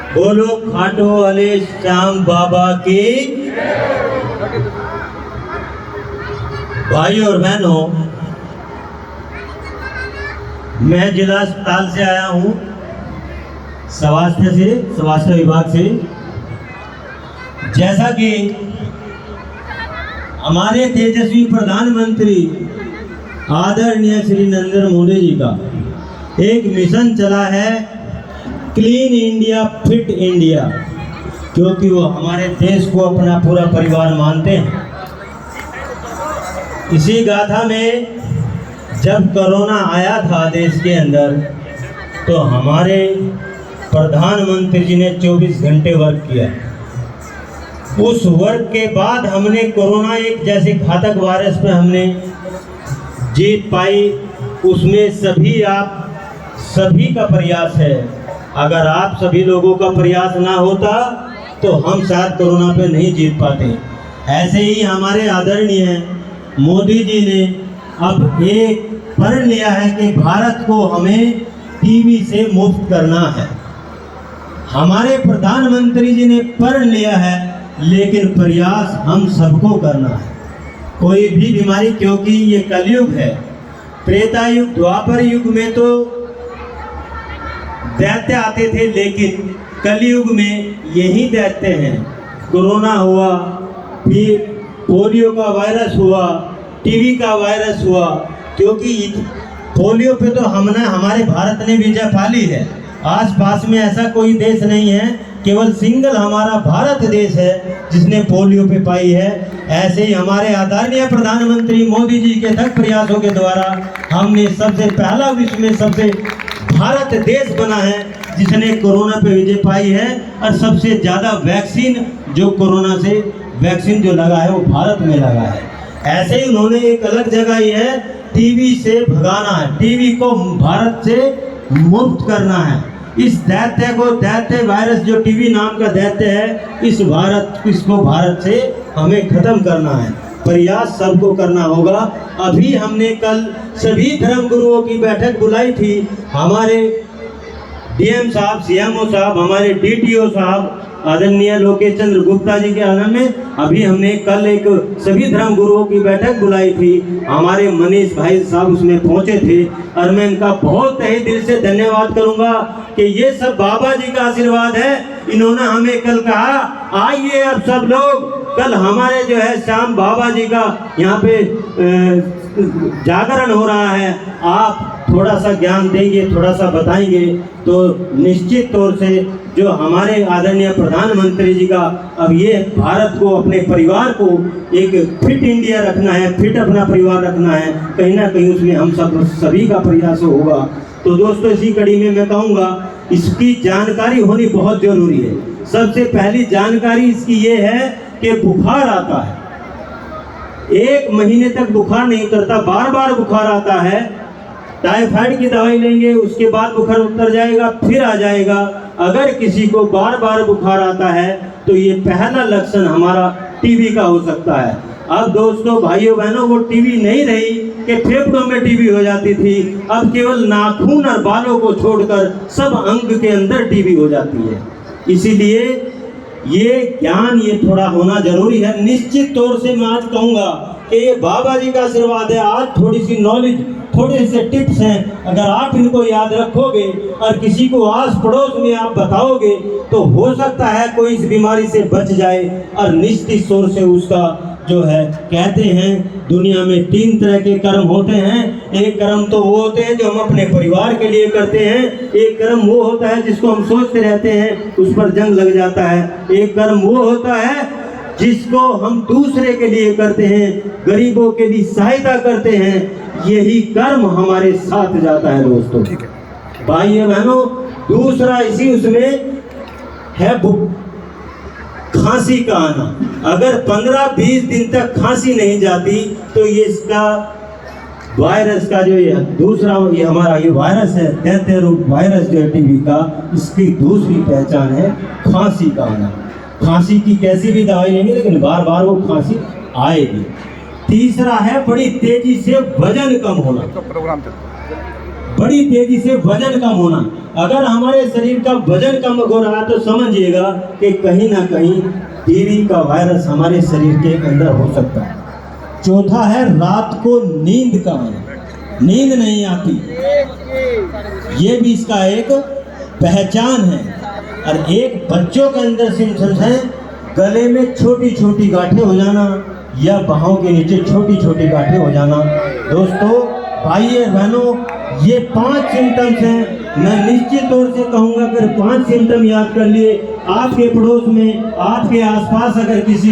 बोलो खाटू वाले श्याम बाबा की। भाई और बहनों, मैं जिला अस्पताल से आया हूँ, स्वास्थ्य विभाग से। जैसा कि हमारे तेजस्वी प्रधानमंत्री आदरणीय श्री नरेंद्र मोदी जी का एक मिशन चला है, क्लीन इंडिया फिट इंडिया, क्योंकि वो हमारे देश को अपना पूरा परिवार मानते हैं। इसी गाथा में जब कोरोना आया था देश के अंदर, तो हमारे प्रधानमंत्री जी ने 24 घंटे वर्क किया। उस वर्क के बाद हमने कोरोना एक जैसे घातक वायरस पे हमने जीत पाई। उसमें सभी का प्रयास है। अगर आप सभी लोगों का प्रयास ना होता तो हम शायद कोरोना पे नहीं जीत पाते। ऐसे ही हमारे आदरणीय मोदी जी ने अब एक प्रण लिया है कि भारत को हमें टीबी से मुक्त करना है। हमारे प्रधानमंत्री जी ने प्रण लिया है, लेकिन प्रयास हम सबको करना है। कोई भी बीमारी, क्योंकि ये कलयुग है, त्रेता युग द्वापर युग में तो दैत्य आते थे, लेकिन कलयुग में यही दैत्य हैं। कोरोना हुआ, फिर पोलियो का वायरस हुआ, टीबी का वायरस हुआ, क्योंकि पोलियो पे तो हमारे भारत ने विजय पा ली है। आसपास में ऐसा कोई देश नहीं है, केवल सिंगल हमारा भारत देश है जिसने पोलियो पे पाई है। ऐसे ही हमारे आदरणीय प्रधानमंत्री मोदी जी के थक प्रयासों के द्वारा हमने सबसे पहला विश्व में सबसे भारत देश बना है जिसने कोरोना पे विजय पाई है। और सबसे ज़्यादा वैक्सीन जो कोरोना से वैक्सीन जो लगा है वो भारत में लगा है। ऐसे ही उन्होंने एक अलग जगह ही है, टीबी से भगाना है, टीबी को भारत से मुक्त करना है। इस दैत्य वायरस जो टीबी नाम का दैत्य है, इसको भारत से हमें खत्म करना है। प्रयास सबको करना होगा। अभी हमने कल सभी धर्म गुरुओं की बैठक बुलाई थी। हमारे डीएम साहब, सीएमओ साहब, हमारे डीटीओ साहब आदरणीय लोकेश चंद्र गुप्ता जी के आनंद में अभी हमने कल एक सभी धर्म गुरुओं की बैठक बुलाई थी। हमारे मनीष भाई साहब उसमें पहुंचे थे और मैं इनका बहुत तहे दिल से धन्यवाद करूंगा कि ये सब बाबा जी का आशीर्वाद है। इन्होंने हमें कल कहा, आइए अब सब लोग, कल हमारे जो है श्याम बाबा जी का यहाँ पे जागरण हो रहा है, आप थोड़ा सा ज्ञान देंगे, थोड़ा सा बताएंगे, तो निश्चित तौर से जो हमारे आदरणीय प्रधानमंत्री जी का अब ये भारत को, अपने परिवार को एक फिट इंडिया रखना है, फिट अपना परिवार रखना है, कहीं ना कहीं उसमें हम सभी का प्रयास होगा। तो दोस्तों, इसी कड़ी में मैं कहूँगा, इसकी जानकारी होनी बहुत जरूरी है। सबसे पहली जानकारी इसकी ये है कि बुखार आता है, 1 महीने तक बुखार नहीं उतरता, बार बार बुखार आता है। टाइफाइड की दवाई लेंगे, उसके बाद बुखार उतर जाएगा, फिर आ जाएगा। अगर किसी को बार बार बुखार आता है तो ये पहला लक्षण हमारा टीबी का हो सकता है। अब दोस्तों, भाइयों बहनों, वो टीबी नहीं रही कि फेफड़ों में टीबी हो जाती थी, अब केवल नाखून और बालों को छोड़कर सब अंग के अंदर टीबी हो जाती है। इसीलिए ये ज्ञान ये थोड़ा होना जरूरी है। निश्चित तौर से मैं आज कहूँगा कि ये बाबा जी का आशीर्वाद है। आज थोड़ी सी नॉलेज, थोड़े से टिप्स हैं, अगर आप इनको याद रखोगे और किसी को आस पड़ोस में आप बताओगे तो हो सकता है कोई इस बीमारी से बच जाए। और निश्चित तौर से उसका जो है, कहते हैं दुनिया में 3 तरह के कर्म होते हैं। एक कर्म तो वो होते हैं जो हम अपने परिवार के लिए करते हैं, एक कर्म वो होता है जिसको हम सोचते रहते हैं, उस पर जंग लग जाता है, एक कर्म वो होता है जिसको हम दूसरे के लिए करते हैं, गरीबों के लिए सहायता करते हैं। यही कर्म हमारे साथ जाता है दोस्तों, भाइयों बहनों। दूसरा इसी उसमें है खांसी का आना। अगर 15-20 दिन तक खांसी नहीं जाती तो ये इसका वायरस का जो ये दूसरा ये हमारा ये वायरस है, दैत्य रूप वायरस जो है टीबी का, इसकी दूसरी पहचान है खांसी का आना। खांसी की कैसी भी दवाई लेंगे लेकिन बार बार वो खांसी आएगी। तीसरा है बड़ी तेजी से वजन कम होना। बड़ी तेजी से वजन कम होना। अगर हमारे शरीर का वजन कम हो रहा है तो समझिएगा कि कहीं ना कहीं टीबी का वायरस हमारे शरीर के अंदर हो सकता है। चौथा है रात को नींद कम आना, नींद नहीं आती, ये भी इसका एक पहचान है। और एक बच्चों के अंदर सिम्टम्स हैं, गले में छोटी छोटी गांठें हो जाना या बाहों के नीचे छोटी छोटी गांठें हो जाना। दोस्तों, भाई और बहनों, ये 5 सिम्टम्स हैं। मैं निश्चित तौर से कहूँगा अगर 5 सिम्टम याद कर लिए, आपके पड़ोस में, आपके आसपास अगर किसी